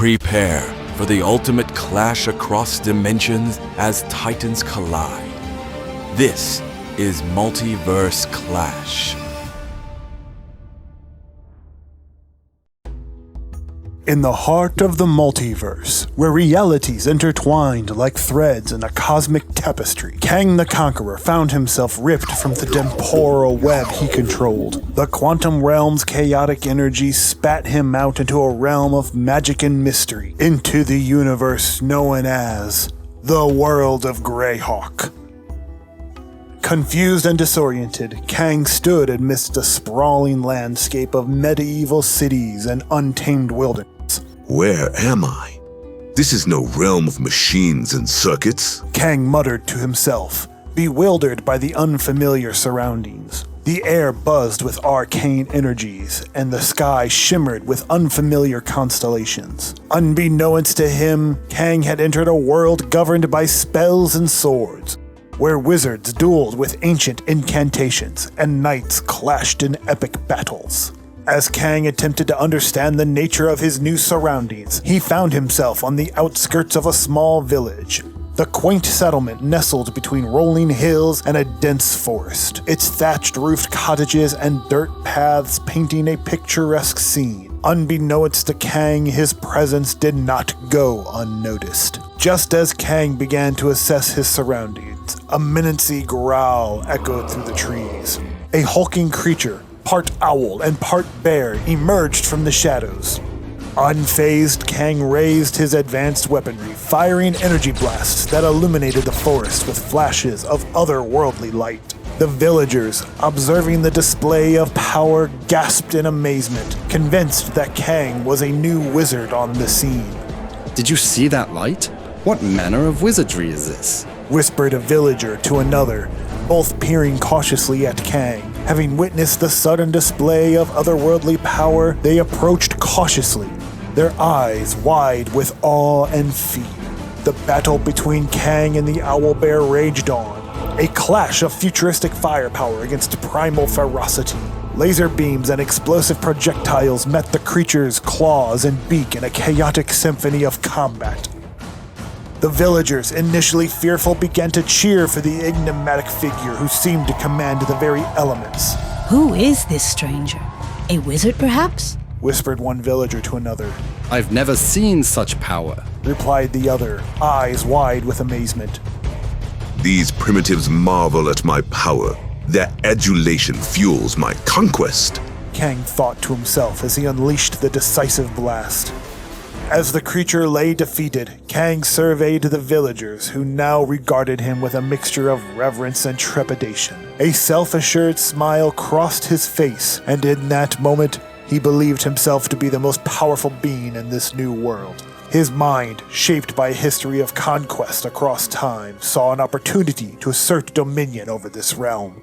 Prepare for the ultimate clash across dimensions as titans collide. This is Multiverse Clash. In the heart of the multiverse, where realities intertwined like threads in a cosmic tapestry, Kang the Conqueror found himself ripped from the temporal web he controlled. The quantum realm's chaotic energy spat him out into a realm of magic and mystery, into the universe known as the world of Greyhawk. Confused and disoriented, Kang stood amidst a sprawling landscape of medieval cities and untamed wilderness. Where am I? This is no realm of machines and circuits. Kang muttered to himself, bewildered by the unfamiliar surroundings. The air buzzed with arcane energies, and the sky shimmered with unfamiliar constellations. Unbeknownst to him, Kang had entered a world governed by spells and swords, where wizards dueled with ancient incantations and knights clashed in epic battles. As Kang attempted to understand the nature of his new surroundings, he found himself on the outskirts of a small village. The quaint settlement nestled between rolling hills and a dense forest, its thatched-roofed cottages and dirt paths painting a picturesque scene. Unbeknownst to Kang, his presence did not go unnoticed. Just as Kang began to assess his surroundings, a menacing growl echoed through the trees. A hulking creature, part owl and part bear, emerged from the shadows. Unfazed, Kang raised his advanced weaponry, firing energy blasts that illuminated the forest with flashes of otherworldly light. The villagers, observing the display of power, gasped in amazement, convinced that Kang was a new wizard on the scene. Did you see that light? What manner of wizardry is this? Whispered a villager to another, both peering cautiously at Kang. Having witnessed the sudden display of otherworldly power, they approached cautiously, their eyes wide with awe and fear. The battle between Kang and the owlbear raged on, a clash of futuristic firepower against primal ferocity. Laser beams and explosive projectiles met the creature's claws and beak in a chaotic symphony of combat. The villagers, initially fearful, began to cheer for the enigmatic figure who seemed to command the very elements. Who is this stranger? A wizard, perhaps? Whispered one villager to another. I've never seen such power, Replied the other, eyes wide with amazement. These primitives marvel at my power. Their adulation fuels my conquest. Kang thought to himself as he unleashed the decisive blast. As the creature lay defeated, Kang surveyed the villagers, who now regarded him with a mixture of reverence and trepidation. A self-assured smile crossed his face, and in that moment, he believed himself to be the most powerful being in this new world. His mind, shaped by a history of conquest across time, saw an opportunity to assert dominion over this realm.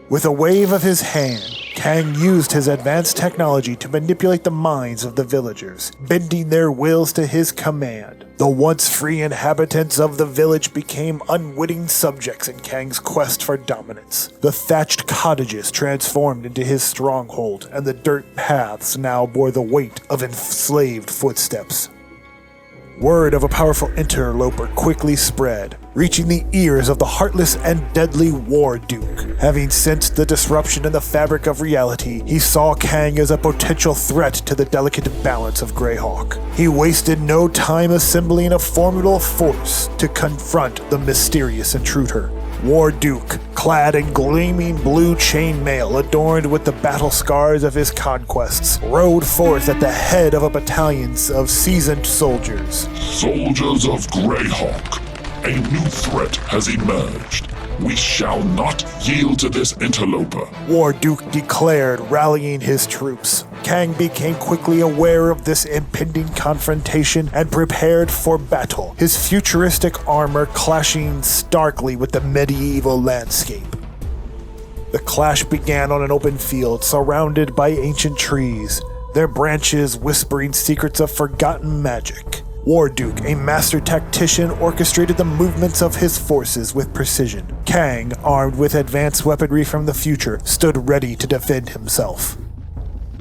With a wave of his hand, Kang used his advanced technology to manipulate the minds of the villagers, bending their wills to his command. The once free inhabitants of the village became unwitting subjects in Kang's quest for dominance. The thatched cottages transformed into his stronghold, and the dirt paths now bore the weight of enslaved footsteps. Word of a powerful interloper quickly spread, reaching the ears of the heartless and deadly Warduke. Having sensed the disruption in the fabric of reality, he saw Kang as a potential threat to the delicate balance of Greyhawk. He wasted no time assembling a formidable force to confront the mysterious intruder. Warduke, clad in gleaming blue chainmail adorned with the battle scars of his conquests, rode forth at the head of a battalion of seasoned soldiers. Soldiers of Greyhawk, a new threat has emerged. We shall not yield to this interloper. Warduke declared, rallying his troops. Kang became quickly aware of this impending confrontation and prepared for battle, his futuristic armor clashing starkly with the medieval landscape. The clash began on an open field surrounded by ancient trees, their branches whispering secrets of forgotten magic. Warduke, a master tactician, orchestrated the movements of his forces with precision. Kang, armed with advanced weaponry from the future, stood ready to defend himself.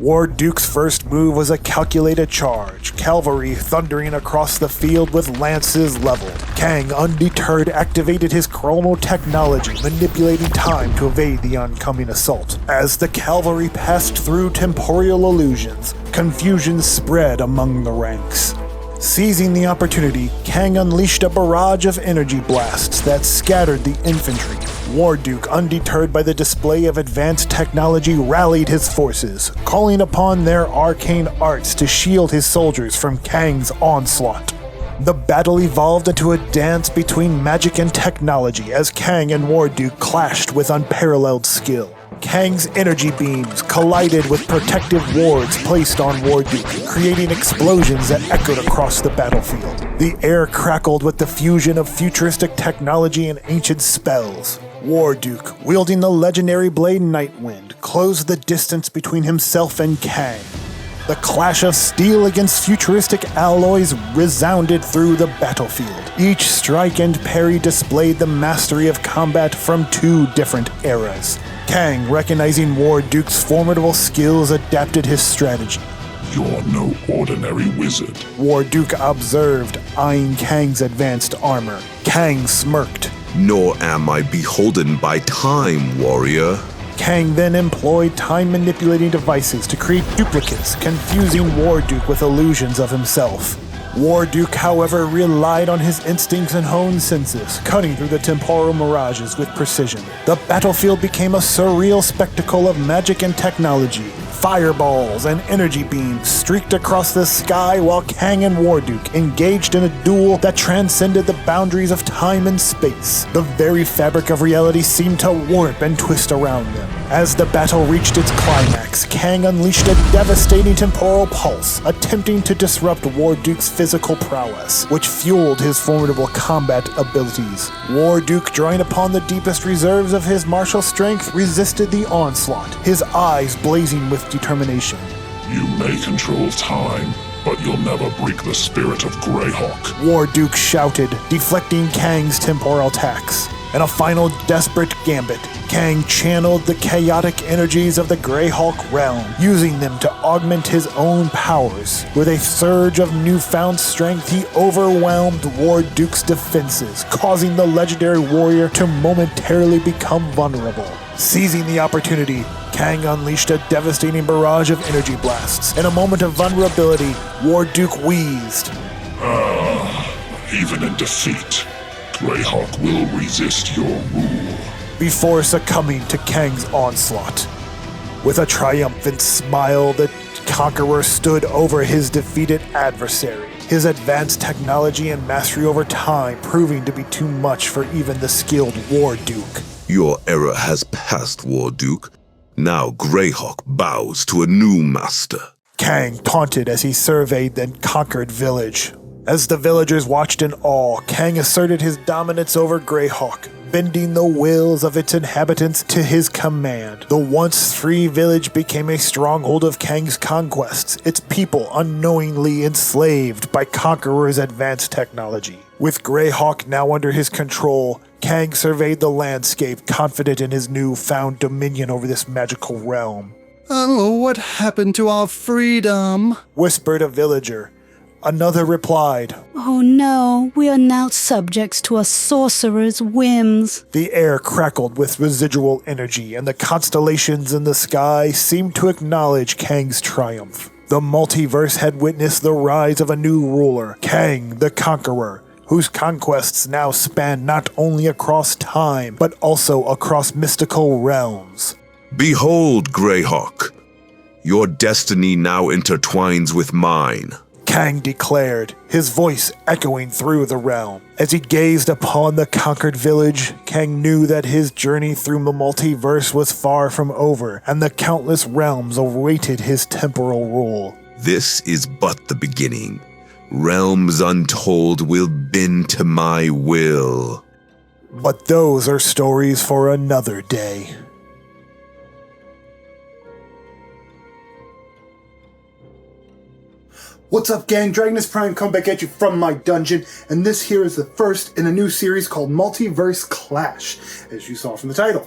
Warduke's first move was a calculated charge, cavalry thundering across the field with lances leveled. Kang, undeterred, activated his chromo technology, manipulating time to evade the oncoming assault. As the cavalry passed through temporal illusions, confusion spread among the ranks. Seizing the opportunity, Kang unleashed a barrage of energy blasts that scattered the infantry. Warduke, undeterred by the display of advanced technology, rallied his forces, calling upon their arcane arts to shield his soldiers from Kang's onslaught. The battle evolved into a dance between magic and technology as Kang and Warduke clashed with unparalleled skill. Kang's energy beams collided with protective wards placed on Warduke, creating explosions that echoed across the battlefield. The air crackled with the fusion of futuristic technology and ancient spells. Warduke, wielding the legendary blade Nightwind, closed the distance between himself and Kang. The clash of steel against futuristic alloys resounded through the battlefield. Each strike and parry displayed the mastery of combat from two different eras. Kang, recognizing Warduke's formidable skills, adapted his strategy. You're no ordinary wizard. Warduke observed, eyeing Kang's advanced armor. Kang smirked. Nor am I beholden by time, warrior. Kang then employed time-manipulating devices to create duplicates, confusing Warduke with illusions of himself. Warduke, however, relied on his instincts and honed senses, cutting through the temporal mirages with precision. The battlefield became a surreal spectacle of magic and technology. Fireballs and energy beams streaked across the sky while Kang and Warduke engaged in a duel that transcended the boundaries of time and space. The very fabric of reality seemed to warp and twist around them. As the battle reached its climax, Kang unleashed a devastating temporal pulse, attempting to disrupt Warduke's physical prowess, which fueled his formidable combat abilities. Warduke, drawing upon the deepest reserves of his martial strength, resisted the onslaught, his eyes blazing with determination. You may control time, but you'll never break the spirit of Greyhawk. Warduke shouted, deflecting Kang's temporal attacks. In a final desperate gambit, Kang channeled the chaotic energies of the Greyhawk realm, using them to augment his own powers. With a surge of newfound strength, he overwhelmed Warduke's defenses, causing the legendary warrior to momentarily become vulnerable. Seizing the opportunity, Kang unleashed a devastating barrage of energy blasts. In a moment of vulnerability, Warduke wheezed. Even in defeat, Greyhawk will resist your rule. Before succumbing to Kang's onslaught. With a triumphant smile, the Conqueror stood over his defeated adversary, his advanced technology and mastery over time proving to be too much for even the skilled Warduke. Your era has passed, Warduke. Now Greyhawk bows to a new master. Kang taunted as he surveyed the conquered village. As the villagers watched in awe, Kang asserted his dominance over Greyhawk, bending the wills of its inhabitants to his command. The once free village became a stronghold of Kang's conquests, its people unknowingly enslaved by Conqueror's advanced technology. With Greyhawk now under his control, Kang surveyed the landscape, confident in his newfound dominion over this magical realm. Oh, what happened to our freedom? Whispered a villager. Another replied, Oh no, we are now subjects to a sorcerer's whims. The air crackled with residual energy, and the constellations in the sky seemed to acknowledge Kang's triumph. The multiverse had witnessed the rise of a new ruler, Kang the Conqueror, whose conquests now span not only across time, but also across mystical realms. Behold, Greyhawk. Your destiny now intertwines with mine. Kang declared, his voice echoing through the realm. As he gazed upon the conquered village, Kang knew that his journey through the multiverse was far from over, and the countless realms awaited his temporal rule. This is but the beginning. Realms untold will bend to my will. But those are stories for another day. What's up, gang? Dragonus Prime come back at you from my dungeon, and this here is the first in a new series called Multiverse Clash, as you saw from the title.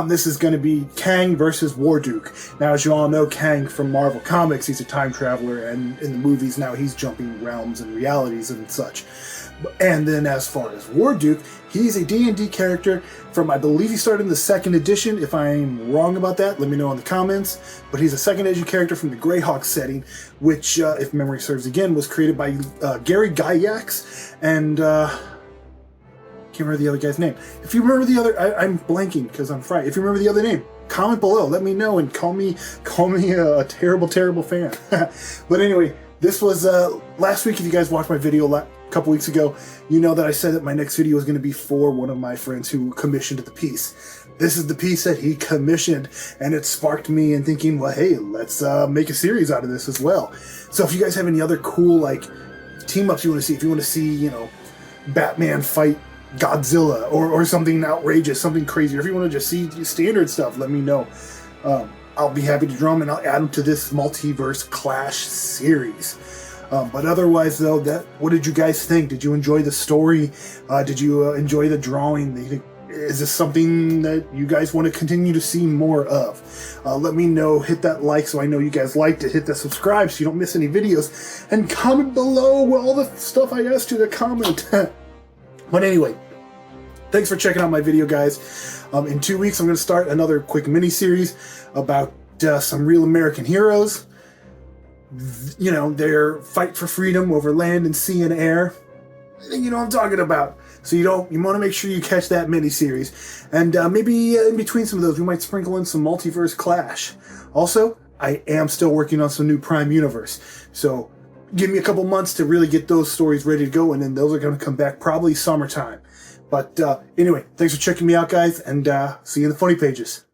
This is going to be Kang versus Warduke. Now, as you all know, Kang from Marvel Comics, he's a time traveler, and in the movies now he's jumping realms and realities and such. And then as far as Warduke, he's a D&D character from, I believe he started in the 2nd edition. If I'm wrong about that, let me know in the comments. But he's a 2nd edition character from the Greyhawk setting, which, if memory serves again, was created by Gary Gygax and... can't remember the other guy's name. If you remember the other... I'm blanking because I'm fried. If you remember the other name, comment below. Let me know and call me a terrible, terrible fan. But anyway, this was last week. If you guys watched my video a couple weeks ago, you know that I said that my next video was going to be for one of my friends who commissioned the piece. This is the piece that he commissioned, and it sparked me in thinking, well, hey, let's make a series out of this as well. So if you guys have any other cool like team-ups you want to see, if you want to see, you know, Batman fight Godzilla or something outrageous, something crazy, or if you want to just see standard stuff, let me know. I'll be happy to draw them, and I'll add them to this Multiverse Clash series. But otherwise, though, what did you guys think? Did you enjoy the story? Did you enjoy the drawing? Is this something that you guys want to continue to see more of? Let me know. Hit that like so I know you guys liked it. Hit that subscribe so you don't miss any videos. And comment below all the stuff I asked you to comment. But anyway, thanks for checking out my video, guys. In 2 weeks, I'm going to start another quick mini-series about some real American heroes. You know, their fight for freedom over land and sea and air. You know what I'm talking about. So you want to make sure you catch that mini-series. And maybe in between some of those, we might sprinkle in some Multiverse Clash. Also, I am still working on some new Prime Universe. So give me a couple months to really get those stories ready to go, and then those are going to come back probably summertime. But anyway, thanks for checking me out, guys, and see you in the funny pages.